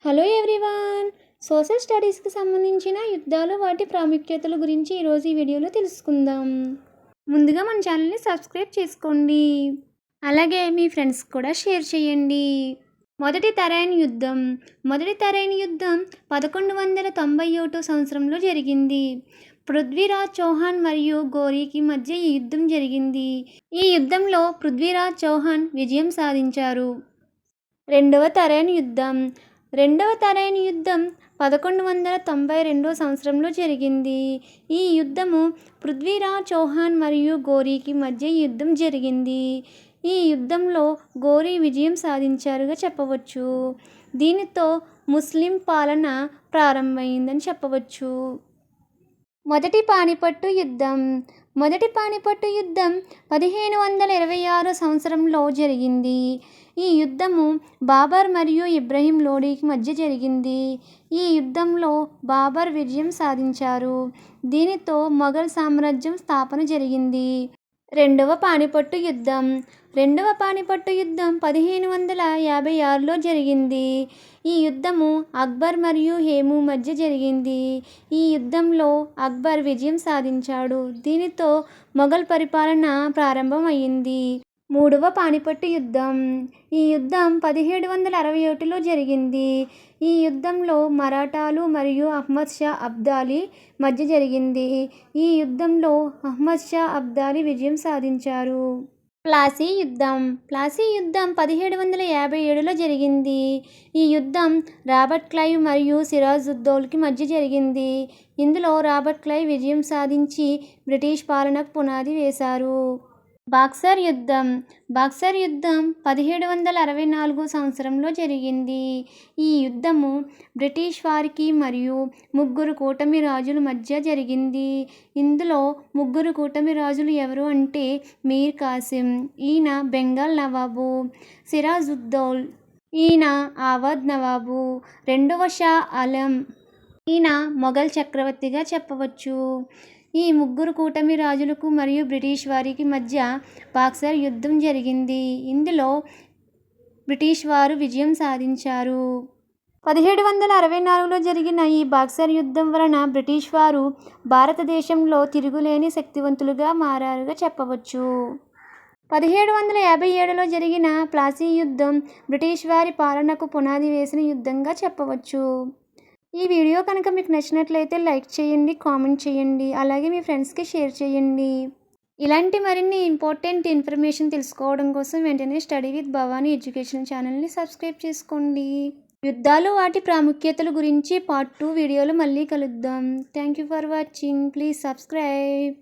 Hello everyone. Social స్టడీస్కి సంబంధించిన యుద్ధాలు వాటి ప్రాముఖ్యతల గురించి ఈరోజు ఈ వీడియోలో తెలుసుకుందాం. ముందుగా మన ఛానల్ని సబ్స్క్రైబ్ చేసుకోండి, అలాగే మీ ఫ్రెండ్స్కి కూడా షేర్ చేయండి. మొదటి తరైన్ యుద్ధం 1191 సంవత్సరంలో జరిగింది. పృథ్వీరాజ్ చౌహాన్ మరియు గోరీకి మధ్య ఈ యుద్ధం జరిగింది. ఈ యుద్ధంలో పృథ్వీరాజ్ చౌహాన్ విజయం సాధించారు. రెండవ తరైన్ యుద్ధం 1192 సంవత్సరంలో జరిగింది. ఈ యుద్ధము పృథ్వీరాజ్ చౌహాన్ మరియు గోరీకి మధ్య యుద్ధం జరిగింది. ఈ యుద్ధంలో గోరీ విజయం సాధించారుగా చెప్పవచ్చు. దీనితో ముస్లిం పాలన ప్రారంభమైందని చెప్పవచ్చు. మొదటి పానిపట్టు యుద్ధం 1526 సంవత్సరంలో జరిగింది. ఈ యుద్ధము బాబర్ మరియు ఇబ్రహీం లోడీకి మధ్య జరిగింది. ఈ యుద్ధంలో బాబర్ విజయం సాధించారు. దీనితో మొఘల్ సామ్రాజ్యం స్థాపన జరిగింది. రెండవ పానిపట్టు యుద్ధం 1556లో జరిగింది. ఈ యుద్ధము అక్బర్ మరియు హేము మధ్య జరిగింది. ఈ యుద్ధంలో అక్బర్ విజయం సాధించాడు. దీనితో మొఘల్ పరిపాలన ప్రారంభమైంది. మూడవ పానిపట్టు యుద్ధం ఈ యుద్ధం 1761లో జరిగింది. ఈ యుద్ధంలో మరాఠాలు మరియు అహ్మద్ షా అబ్దాలీ మధ్య జరిగింది. ఈ యుద్ధంలో అహ్మద్ షా అబ్దాలీ విజయం సాధించారు. ప్లాసీ యుద్ధం 1757లో జరిగింది. ఈ యుద్ధం రాబర్ట్ క్లైవ్ మరియు సిరాజుద్దౌలాకి మధ్య జరిగింది. ఇందులో రాబర్ట్ క్లైవ్ విజయం సాధించి బ్రిటిష్ పాలనకు పునాది వేశారు. బాక్సర్ యుద్ధం 1764 సంవత్సరంలో జరిగింది. ఈ యుద్ధము బ్రిటిష్ వారికి మరియు ముగ్గురు కూటమి రాజుల మధ్య జరిగింది. ఇందులో ముగ్గురు కూటమి రాజులు ఎవరు అంటే మీర్ కాసిం, ఈయన బెంగాల్ నవాబు, సిరాజుద్దౌలా, ఈయన అవధ్ నవాబు, రెండవ షా ఆలం, ఈయన మొఘల్ చక్రవర్తిగా చెప్పవచ్చు. ఈ ముగ్గురు కూటమి రాజులకు మరియు బ్రిటిష్ వారికి మధ్య బాక్సర్ యుద్ధం జరిగింది. ఇందులో బ్రిటిష్ వారు విజయం సాధించారు. 1764లో జరిగిన ఈ బాక్సర్ యుద్ధం వలన బ్రిటిష్ వారు భారతదేశంలో తిరుగులేని శక్తివంతులుగా మారారుగా చెప్పవచ్చు. 1757లో జరిగిన ప్లాసీ యుద్ధం బ్రిటిష్ వారి పాలనకు పునాది వేసిన యుద్ధంగా చెప్పవచ్చు. ఈ వీడియో కనుక మీకు నచ్చినట్లయితే లైక్ చేయండి, కామెంట్ చేయండి, అలాగే మీ ఫ్రెండ్స్కి షేర్ చేయండి. ఇలాంటి మరిన్ని ఇంపార్టెంట్ ఇన్ఫర్మేషన్ తెలుసుకోవడం కోసం వెంటనే స్టడీ విత్ భవానీ ఎడ్యుకేషన్ ఛానల్ని సబ్స్క్రైబ్ చేసుకోండి. యుద్ధాలు వాటి ప్రాముఖ్యతల గురించి పార్ట్ 2 వీడియోలో మళ్ళీ కలుద్దాం. Thank you for watching. Please subscribe.